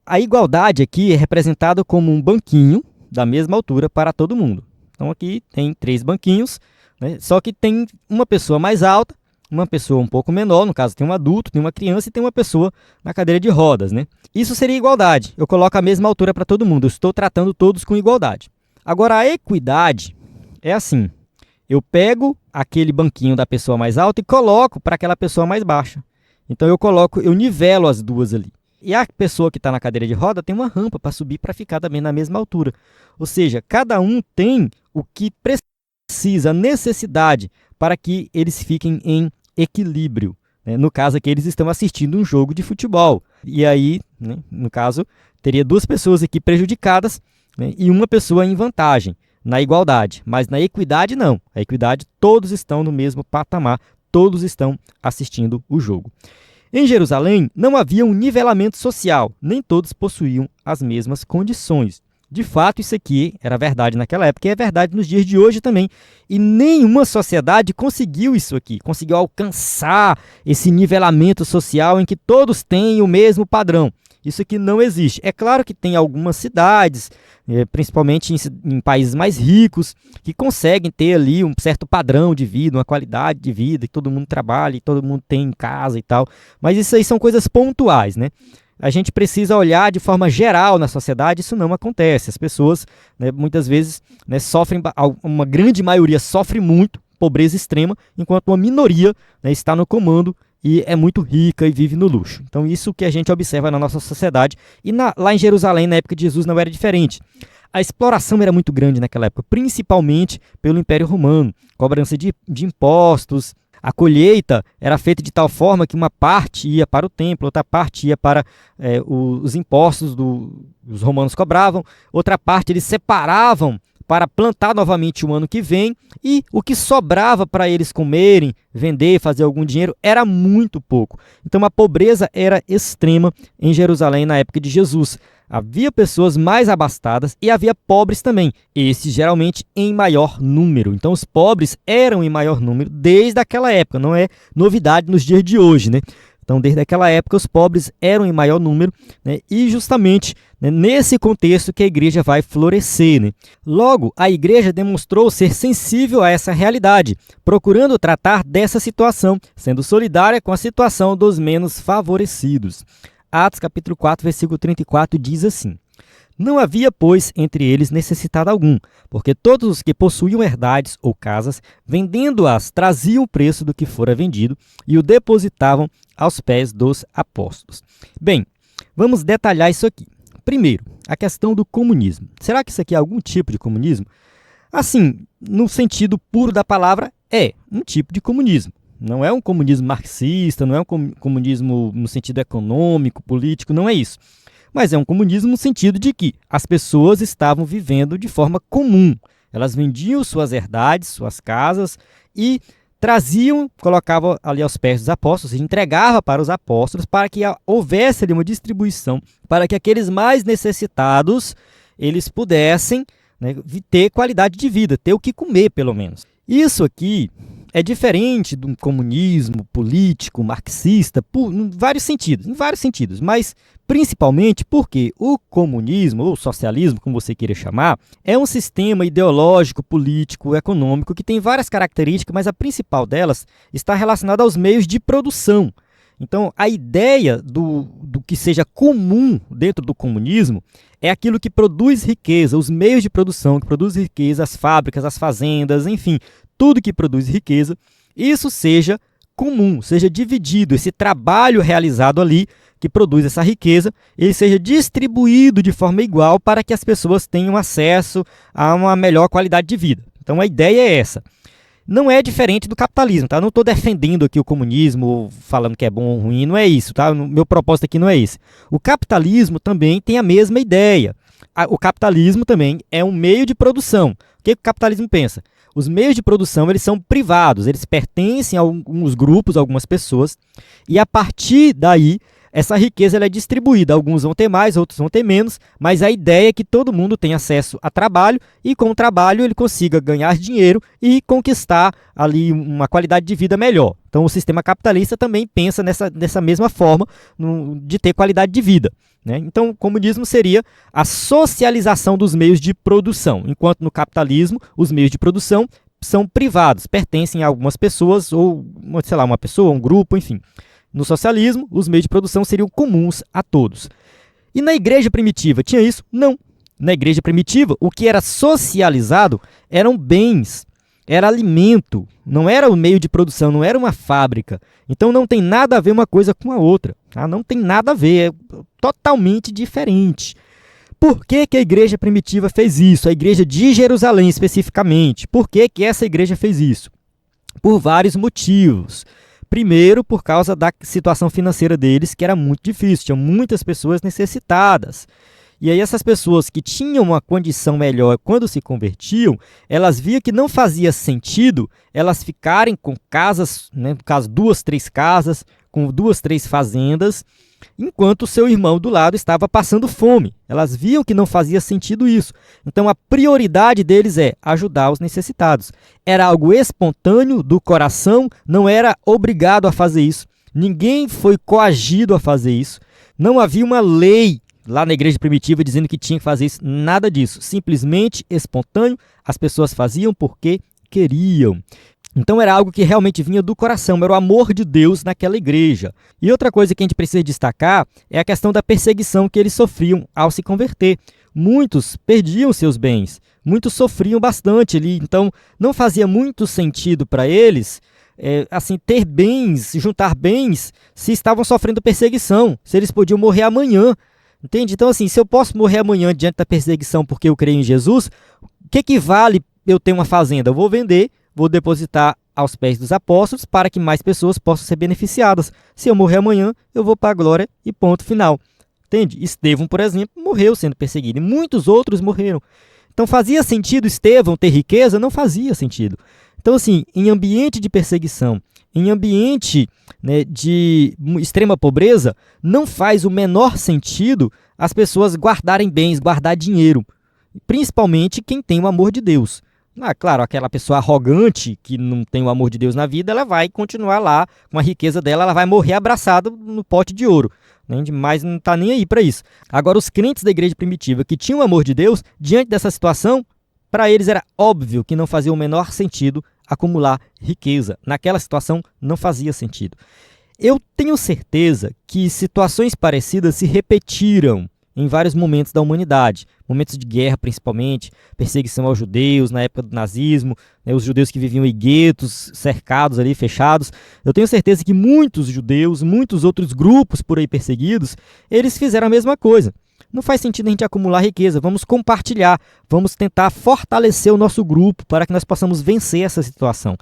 a igualdade aqui é representada como um banquinho da mesma altura para todo mundo. Então, aqui tem 3 banquinhos, né, só que tem uma pessoa mais alta, uma pessoa um pouco menor, no caso tem um adulto, tem uma criança e tem uma pessoa na cadeira de rodas, né? Isso seria igualdade. Eu coloco a mesma altura para todo mundo, eu estou tratando todos com igualdade. Agora, a equidade é assim, eu pego aquele banquinho da pessoa mais alta e coloco para aquela pessoa mais baixa. Então, eu nivelo as duas ali. E a pessoa que está na cadeira de roda tem uma rampa para subir para ficar também na mesma altura. Ou seja, cada um tem o que precisa, a necessidade para que eles fiquem em equilíbrio. Né? No caso aqui, eles estão assistindo um jogo de futebol. E aí, né, no caso, teria 2 pessoas aqui prejudicadas, né, e uma pessoa em vantagem na igualdade. Mas na equidade, não. A equidade, todos estão no mesmo patamar, todos estão assistindo o jogo. Em Jerusalém, não havia um nivelamento social, nem todos possuíam as mesmas condições. De fato, isso aqui era verdade naquela época e é verdade nos dias de hoje também. E nenhuma sociedade conseguiu isso aqui, conseguiu alcançar esse nivelamento social em que todos têm o mesmo padrão. Isso aqui não existe. É claro que tem algumas cidades, principalmente em países mais ricos, que conseguem ter ali um certo padrão de vida, uma qualidade de vida, que todo mundo trabalha e todo mundo tem em casa e tal. Mas isso aí são coisas pontuais, né? A gente precisa olhar de forma geral na sociedade, isso não acontece. As pessoas, né, muitas vezes, né, sofrem, uma grande maioria sofre muito, pobreza extrema, enquanto uma minoria, né, está no comando e é muito rica e vive no luxo. Então isso que a gente observa na nossa sociedade. E lá em Jerusalém, na época de Jesus, não era diferente. A exploração era muito grande naquela época, principalmente pelo Império Romano, cobrança de impostos. A colheita era feita de tal forma que uma parte ia para o templo, outra parte ia para os impostos os romanos cobravam, outra parte eles separavam para plantar novamente o ano que vem, e o que sobrava para eles comerem, vender, fazer algum dinheiro, era muito pouco. Então a pobreza era extrema em Jerusalém na época de Jesus. Havia pessoas mais abastadas e havia pobres também, esses geralmente em maior número. Então os pobres eram em maior número desde aquela época, não é novidade nos dias de hoje, né? Então, desde aquela época, os pobres eram em maior número, né? E justamente, né, nesse contexto que a igreja vai florescer, né? Logo, a igreja demonstrou ser sensível a essa realidade, procurando tratar dessa situação, sendo solidária com a situação dos menos favorecidos. Atos capítulo 4, versículo 34 diz assim: Não havia, pois, entre eles necessitado algum, porque todos os que possuíam herdades ou casas, vendendo-as, traziam o preço do que fora vendido e o depositavam aos pés dos apóstolos. Bem, Vamos detalhar isso aqui. Primeiro, a questão do comunismo. Será que isso aqui é algum tipo de comunismo? Assim, no sentido puro da palavra, é um tipo de comunismo. Não é um comunismo marxista, não é um comunismo no sentido econômico, político, não é isso. Mas é um comunismo no sentido de que as pessoas estavam vivendo de forma comum. Elas vendiam suas herdades, suas casas e traziam, colocavam ali aos pés dos apóstolos, entregava para os apóstolos para que houvesse ali uma distribuição, para que aqueles mais necessitados eles pudessem, né, ter qualidade de vida, ter o que comer pelo menos. Isso aqui é diferente do comunismo político, marxista, em vários sentidos, mas principalmente porque o comunismo, ou socialismo, como você queira chamar, é um sistema ideológico, político, econômico que tem várias características, mas a principal delas está relacionada aos meios de produção. Então, a ideia do que seja comum dentro do comunismo é aquilo que produz riqueza, os meios de produção que produz riqueza, as fábricas, as fazendas, enfim, tudo que produz riqueza, isso seja comum, seja dividido, esse trabalho realizado ali que produz essa riqueza, ele seja distribuído de forma igual para que as pessoas tenham acesso a uma melhor qualidade de vida. Então a ideia é essa. Não é diferente do capitalismo, tá? Não estou defendendo aqui o comunismo, falando que é bom ou ruim, não é isso, tá? O meu propósito aqui não é esse. O capitalismo também tem a mesma ideia. O capitalismo também é um meio de produção. O que o capitalismo pensa? Os meios de produção eles são privados, eles pertencem a alguns grupos, a algumas pessoas, e a partir daí essa riqueza ela é distribuída. Alguns vão ter mais, outros vão ter menos, mas a ideia é que todo mundo tenha acesso a trabalho e com o trabalho ele consiga ganhar dinheiro e conquistar ali uma qualidade de vida melhor. Então o sistema capitalista também pensa nessa mesma forma de ter qualidade de vida, né? Então o comunismo seria a socialização dos meios de produção, enquanto no capitalismo os meios de produção são privados, pertencem a algumas pessoas ou, sei lá, uma pessoa, um grupo, enfim. No socialismo, os meios de produção seriam comuns a todos. E na igreja primitiva, tinha isso? Não. Na igreja primitiva, o que era socializado eram bens, era alimento, não era o meio de produção, não era uma fábrica. Então não tem nada a ver uma coisa com a outra. Tá? Não tem nada a ver, é totalmente diferente. Por que a igreja primitiva fez isso? A igreja de Jerusalém especificamente. Por que essa igreja fez isso? Por vários motivos. Primeiro, por causa da situação financeira deles, que era muito difícil, tinham muitas pessoas necessitadas. E aí essas pessoas que tinham uma condição melhor quando se convertiam, elas viam que não fazia sentido elas ficarem com casas, né, no caso 2, 3 casas, com 2, 3 fazendas, enquanto o seu irmão do lado estava passando fome. Elas viam que não fazia sentido isso. Então a prioridade deles é ajudar os necessitados. Era algo espontâneo do coração, não era obrigado a fazer isso. Ninguém foi coagido a fazer isso. Não havia uma lei lá na igreja primitiva dizendo que tinha que fazer isso. Nada disso. Simplesmente espontâneo, as pessoas faziam porque queriam. Então era algo que realmente vinha do coração, era o amor de Deus naquela igreja. E outra coisa que a gente precisa destacar é a questão da perseguição que eles sofriam ao se converter. Muitos perdiam seus bens, muitos sofriam bastante ali, então não fazia muito sentido para eles assim, ter bens, juntar bens, se estavam sofrendo perseguição, se eles podiam morrer amanhã. Entende? Então assim, se eu posso morrer amanhã diante da perseguição porque eu creio em Jesus, o que vale eu ter uma fazenda? Eu vou vender, vou depositar aos pés dos apóstolos para que mais pessoas possam ser beneficiadas. Se eu morrer amanhã, eu vou para a glória e ponto final. Entende? Estevão, por exemplo, morreu sendo perseguido e muitos outros morreram. Então fazia sentido Estevão ter riqueza? Não fazia sentido. Então assim, em ambiente de perseguição, em ambiente, né, de extrema pobreza, não faz o menor sentido as pessoas guardarem bens, guardar dinheiro. Principalmente quem tem o amor de Deus. Claro, aquela pessoa arrogante que não tem o amor de Deus na vida, ela vai continuar lá com a riqueza dela, ela vai morrer abraçada no pote de ouro, né? Mas não está nem aí para isso. Agora, os crentes da igreja primitiva que tinham o amor de Deus, diante dessa situação, para eles era óbvio que não fazia o menor sentido acumular riqueza. Naquela situação não fazia sentido. Eu tenho certeza que situações parecidas se repetiram em vários momentos da humanidade, momentos de guerra principalmente, perseguição aos judeus na época do nazismo, né, os judeus que viviam em guetos, cercados ali, fechados. Eu tenho certeza que muitos judeus, muitos outros grupos por aí perseguidos, eles fizeram a mesma coisa. Não faz sentido a gente acumular riqueza, vamos compartilhar, vamos tentar fortalecer o nosso grupo para que nós possamos vencer essa situação.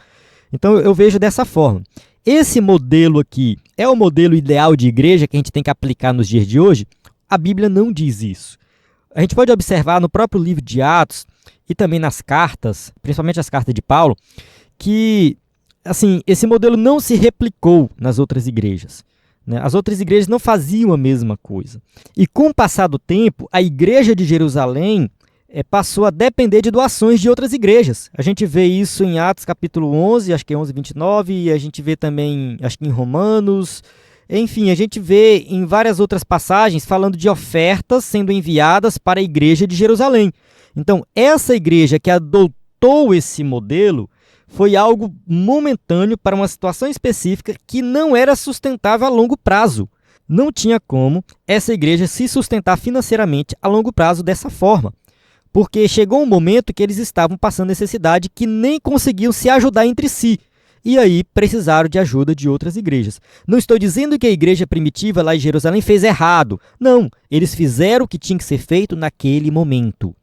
Então eu vejo dessa forma. Esse modelo aqui é o modelo ideal de igreja que a gente tem que aplicar nos dias de hoje? A Bíblia não diz isso. A gente pode observar no próprio livro de Atos e também nas cartas, principalmente as cartas de Paulo, que assim, esse modelo não se replicou nas outras igrejas. As outras igrejas não faziam a mesma coisa. E com o passar do tempo, a igreja de Jerusalém passou a depender de doações de outras igrejas. A gente vê isso em Atos capítulo 11, acho que é 11, 29, e a gente vê também, acho que em Romanos. Enfim, a gente vê em várias outras passagens falando de ofertas sendo enviadas para a igreja de Jerusalém. Então, essa igreja que adotou esse modelo foi algo momentâneo para uma situação específica que não era sustentável a longo prazo. Não tinha como essa igreja se sustentar financeiramente a longo prazo dessa forma, porque chegou um momento que eles estavam passando necessidade que nem conseguiam se ajudar entre si, e aí precisaram de ajuda de outras igrejas. Não estou dizendo que a igreja primitiva lá em Jerusalém fez errado. Não, eles fizeram o que tinha que ser feito naquele momento.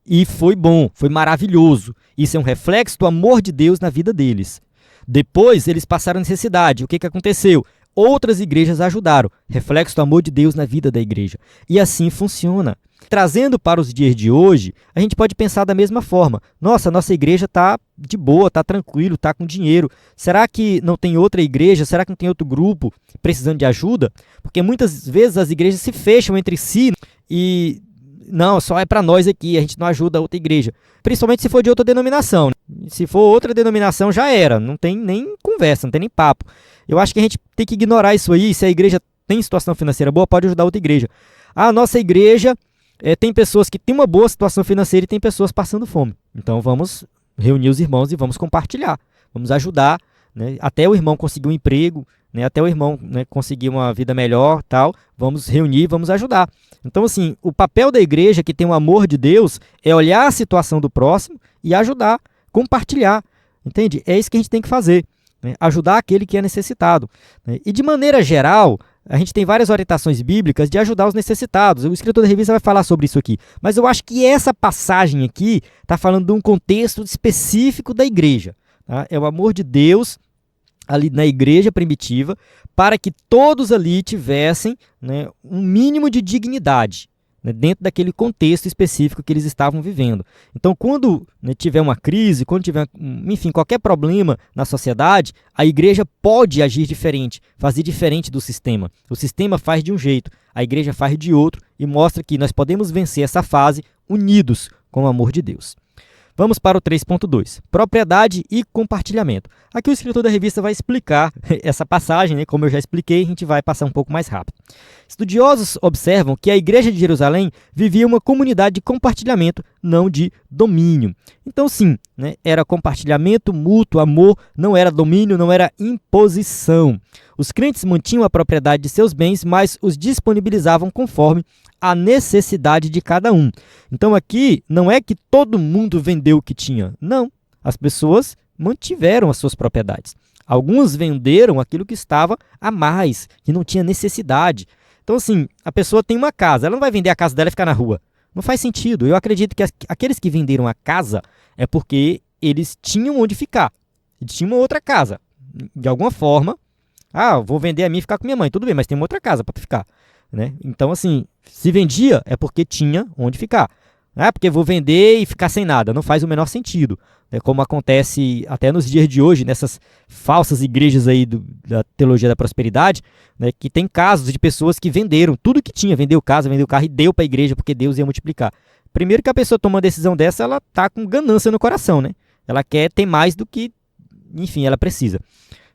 E foi bom, foi maravilhoso. Isso é um reflexo do amor de Deus na vida deles. Depois, eles passaram necessidade. O que aconteceu? Outras igrejas ajudaram. Reflexo do amor de Deus na vida da igreja. E assim funciona. Trazendo para os dias de hoje, a gente pode pensar da mesma forma. Nossa, nossa igreja está de boa, está tranquilo, está com dinheiro. Será que não tem outra igreja? Será que não tem outro grupo precisando de ajuda? Porque muitas vezes as igrejas se fecham entre si e... não, só é para nós aqui, a gente não ajuda a outra igreja. Principalmente se for de outra denominação. Se for outra denominação, já era. Não tem nem conversa, não tem nem papo. Eu acho que a gente tem que ignorar isso aí. Se a igreja tem situação financeira boa, pode ajudar outra igreja. A nossa igreja tem pessoas que têm uma boa situação financeira e tem pessoas passando fome. Então vamos reunir os irmãos e vamos compartilhar. Vamos ajudar, né, até o irmão conseguir um emprego, né, até o irmão, né, conseguir uma vida melhor, tal. Vamos reunir, vamos ajudar. Então, assim, o papel da igreja que tem o amor de Deus é olhar a situação do próximo e ajudar, compartilhar, entende? É isso que a gente tem que fazer, né? Ajudar aquele que é necessitado, né? E de maneira geral, a gente tem várias orientações bíblicas de ajudar os necessitados. O escritor da revista vai falar sobre isso aqui. Mas eu acho que essa passagem aqui está falando de um contexto específico da igreja, tá? É o amor de Deus ali na igreja primitiva, para que todos ali tivessem, né, um mínimo de dignidade, né, dentro daquele contexto específico que eles estavam vivendo. Então, quando, né, tiver uma crise, quando tiver, enfim, qualquer problema na sociedade, a igreja pode agir diferente, fazer diferente do sistema. O sistema faz de um jeito, a igreja faz de outro e mostra que nós podemos vencer essa fase unidos com o amor de Deus. Vamos para o 3.2, propriedade e compartilhamento. Aqui o escritor da revista vai explicar essa passagem, né? Como eu já expliquei, a gente vai passar um pouco mais rápido. Estudiosos observam que a igreja de Jerusalém vivia uma comunidade de compartilhamento, não de domínio. Então sim, né, era compartilhamento mútuo, amor, não era domínio, não era imposição. Os crentes mantinham a propriedade de seus bens, mas os disponibilizavam conforme a necessidade de cada um. Então aqui não é que todo mundo vendeu o que tinha. Não, as pessoas mantiveram as suas propriedades. Alguns venderam aquilo que estava a mais, que não tinha necessidade. Então assim, a pessoa tem uma casa, ela não vai vender a casa dela e ficar na rua. Não faz sentido. Eu acredito que aqueles que venderam a casa é porque eles tinham onde ficar. Eles tinham uma outra casa. De alguma forma, vou vender a minha e ficar com minha mãe. Tudo bem, mas tem uma outra casa para ficar, né? Então, assim, se vendia é porque tinha onde ficar. Não é porque vou vender e ficar sem nada. Não faz o menor sentido. É como acontece até nos dias de hoje, nessas falsas igrejas aí da teologia da prosperidade, né, que tem casos de pessoas que venderam tudo que tinha, vendeu casa, vendeu carro e deu para a igreja porque Deus ia multiplicar. Primeiro que a pessoa toma uma decisão dessa, ela está com ganância no coração, né? Ela quer ter mais do que, enfim, ela precisa.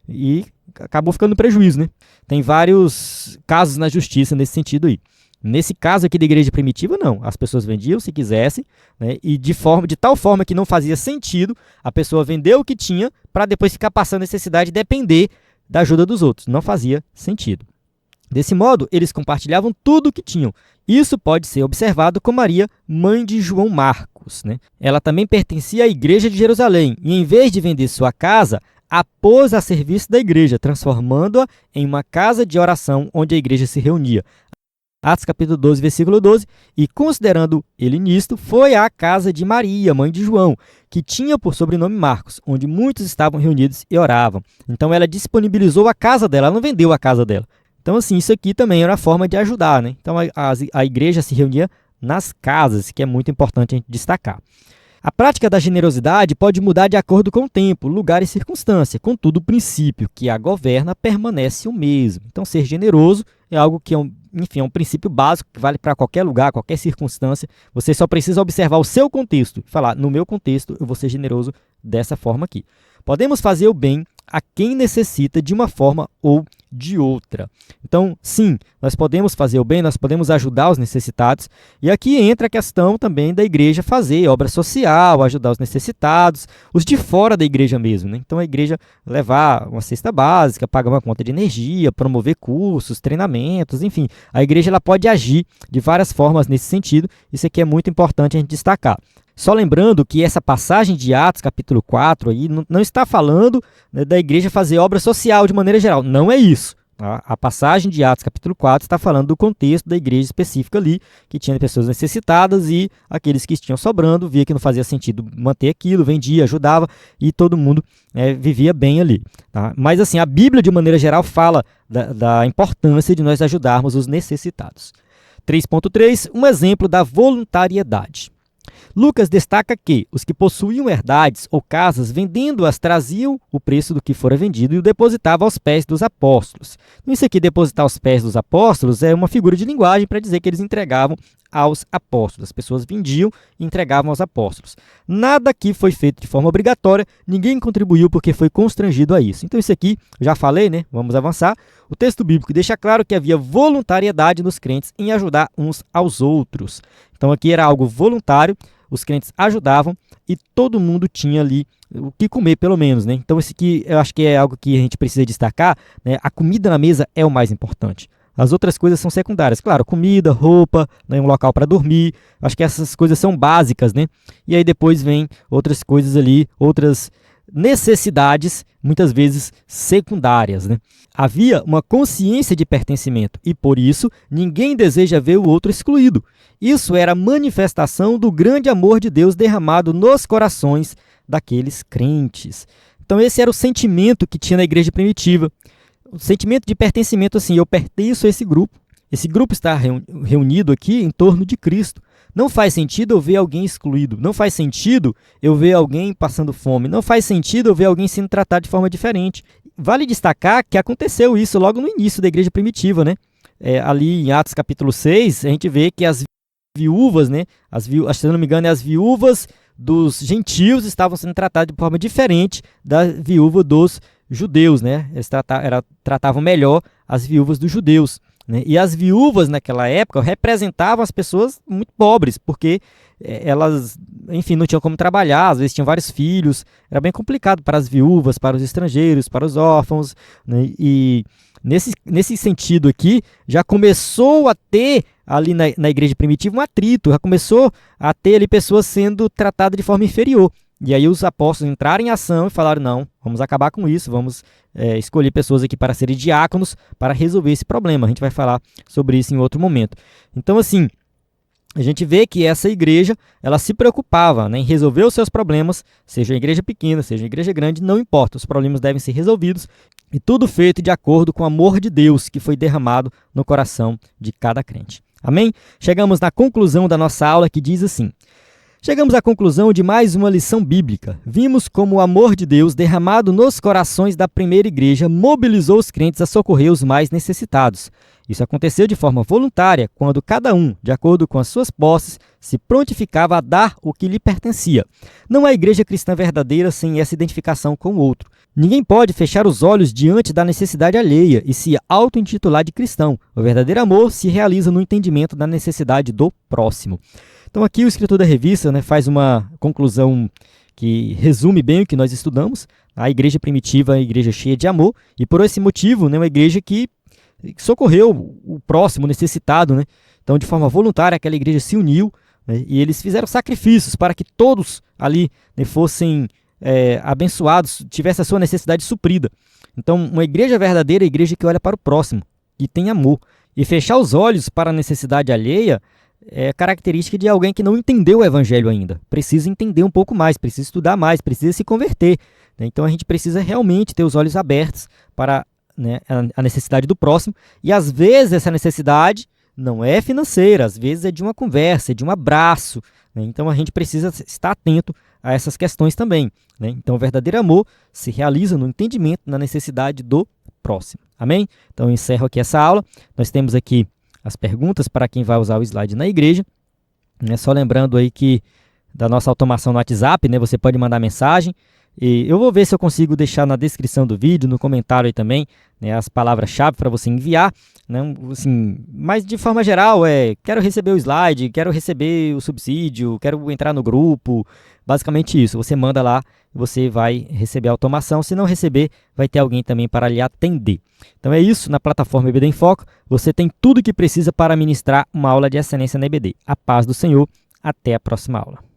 E acabou ficando prejuízo, né? Tem vários casos na justiça nesse sentido aí. Nesse caso aqui da igreja primitiva, não. As pessoas vendiam se quisessem, né? E de tal forma que não fazia sentido a pessoa vender o que tinha para depois ficar passando necessidade e depender da ajuda dos outros. Não fazia sentido. Desse modo, eles compartilhavam tudo o que tinham. Isso pode ser observado com Maria, mãe de João Marcos, né? Ela também pertencia à igreja de Jerusalém e, em vez de vender sua casa, a pôs a serviço da igreja, transformando-a em uma casa de oração onde a igreja se reunia. Atos capítulo 12, versículo 12, e considerando ele nisto, foi à casa de Maria, mãe de João, que tinha por sobrenome Marcos, onde muitos estavam reunidos e oravam. Então ela disponibilizou a casa dela, ela não vendeu a casa dela. Então assim, isso aqui também era uma forma de ajudar, né? Então a igreja se reunia nas casas, que é muito importante a gente destacar. A prática da generosidade pode mudar de acordo com o tempo, lugar e circunstância, contudo o princípio que a governa permanece o mesmo. Então ser generoso é algo que é um princípio básico que vale para qualquer lugar, qualquer circunstância. Você só precisa observar o seu contexto e falar, no meu contexto eu vou ser generoso dessa forma aqui. Podemos fazer o bem a quem necessita de uma forma ou de outra. Então, sim, nós podemos fazer o bem, nós podemos ajudar os necessitados. E aqui entra a questão também da igreja fazer obra social, ajudar os necessitados, os de fora da igreja mesmo, né? Então, a igreja levar uma cesta básica, pagar uma conta de energia, promover cursos, treinamentos, enfim. A igreja ela pode agir de várias formas nesse sentido. Isso aqui é muito importante a gente destacar. Só lembrando que essa passagem de Atos, capítulo 4, aí, não está falando, né, da igreja fazer obra social de maneira geral. Não é isso. Tá? A passagem de Atos, capítulo 4, está falando do contexto da igreja específica ali, que tinha pessoas necessitadas e aqueles que tinham sobrando, via que não fazia sentido manter aquilo, vendia, ajudava e todo mundo vivia bem ali. Tá? Mas assim, a Bíblia, de maneira geral, fala da importância de nós ajudarmos os necessitados. 3.3, um exemplo da voluntariedade. Lucas destaca que os que possuíam herdades ou casas, vendendo-as, traziam o preço do que fora vendido e o depositavam aos pés dos apóstolos. Então, isso aqui, depositar aos pés dos apóstolos, é uma figura de linguagem para dizer que eles entregavam aos apóstolos. As pessoas vendiam e entregavam aos apóstolos. Nada aqui foi feito de forma obrigatória, ninguém contribuiu porque foi constrangido a isso. Então, isso aqui, já falei, né? Vamos avançar. O texto bíblico deixa claro que havia voluntariedade nos crentes em ajudar uns aos outros. Então, aqui era algo voluntário, os crentes ajudavam e todo mundo tinha ali o que comer, pelo menos, né? Então, isso aqui eu acho que é algo que a gente precisa destacar, né? A comida na mesa é o mais importante. As outras coisas são secundárias. Claro, comida, roupa, né, um local para dormir. Acho que essas coisas são básicas, né? E aí depois vem outras coisas ali, outras necessidades, muitas vezes secundárias, né? Havia uma consciência de pertencimento e, por isso, ninguém deseja ver o outro excluído. Isso era a manifestação do grande amor de Deus derramado nos corações daqueles crentes. Então, esse era o sentimento que tinha na igreja primitiva. O sentimento de pertencimento, assim, eu pertenço a esse grupo está reunido aqui em torno de Cristo. Não faz sentido eu ver alguém excluído, não faz sentido eu ver alguém passando fome, não faz sentido eu ver alguém sendo tratado de forma diferente. Vale destacar que aconteceu isso logo no início da igreja primitiva, né? Ali em Atos capítulo 6, a gente vê que as viúvas, né? Se eu não me engano, as viúvas dos gentios estavam sendo tratadas de forma diferente da viúva dos judeus, né? Eles tratavam melhor as viúvas dos judeus, né? E as viúvas naquela época representavam as pessoas muito pobres, porque elas, enfim, não tinham como trabalhar, às vezes tinham vários filhos, era bem complicado para as viúvas, para os estrangeiros, para os órfãos, né? E nesse sentido aqui, já começou a ter ali na igreja primitiva um atrito, já começou a ter ali pessoas sendo tratadas de forma inferior. E aí os apóstolos entraram em ação e falaram, não, vamos acabar com isso, vamos escolher pessoas aqui para serem diáconos para resolver esse problema. A gente vai falar sobre isso em outro momento. Então, assim, a gente vê que essa igreja, ela se preocupava, né, em resolver os seus problemas, seja a igreja pequena, seja a igreja grande, não importa, os problemas devem ser resolvidos e tudo feito de acordo com o amor de Deus que foi derramado no coração de cada crente. Amém? Chegamos na conclusão da nossa aula que diz assim: chegamos à conclusão de mais uma lição bíblica. Vimos como o amor de Deus derramado nos corações da primeira igreja mobilizou os crentes a socorrer os mais necessitados. Isso aconteceu de forma voluntária, quando cada um, de acordo com as suas posses, se prontificava a dar o que lhe pertencia. Não há igreja cristã verdadeira sem essa identificação com o outro. Ninguém pode fechar os olhos diante da necessidade alheia e se auto-intitular de cristão. O verdadeiro amor se realiza no entendimento da necessidade do próximo. Então aqui o escritor da revista, né, faz uma conclusão que resume bem o que nós estudamos. A igreja primitiva é uma igreja cheia de amor e por esse motivo, né, uma igreja que socorreu o próximo necessitado, né? Então, de forma voluntária, aquela igreja se uniu, né? E eles fizeram sacrifícios para que todos ali, né, fossem abençoados, tivessem a sua necessidade suprida. Então, uma igreja verdadeira é a igreja que olha para o próximo, que tem amor. E fechar os olhos para a necessidade alheia é característica de alguém que não entendeu o evangelho ainda. Precisa entender um pouco mais, precisa estudar mais, precisa se converter, né? Então a gente precisa realmente ter os olhos abertos para, né, a necessidade do próximo. E às vezes essa necessidade não é financeira, às vezes é de uma conversa, é de um abraço, né? Então a gente precisa estar atento a essas questões também, né? Então o verdadeiro amor se realiza no entendimento, na necessidade do próximo. Amém? Então eu encerro aqui essa aula. Nós temos aqui as perguntas para quem vai usar o slide na igreja. Só lembrando aí que da nossa automação no WhatsApp, né, você pode mandar mensagem. E eu vou ver se eu consigo deixar na descrição do vídeo, no comentário aí também, né, as palavras-chave para você enviar. Né, assim, mas de forma geral, quero receber o slide, quero receber o subsídio, quero entrar no grupo. Basicamente isso, você manda lá e você vai receber a automação. Se não receber, vai ter alguém também para lhe atender. Então é isso, na plataforma EBD em Foco, você tem tudo o que precisa para ministrar uma aula de excelência na EBD. A paz do Senhor, até a próxima aula.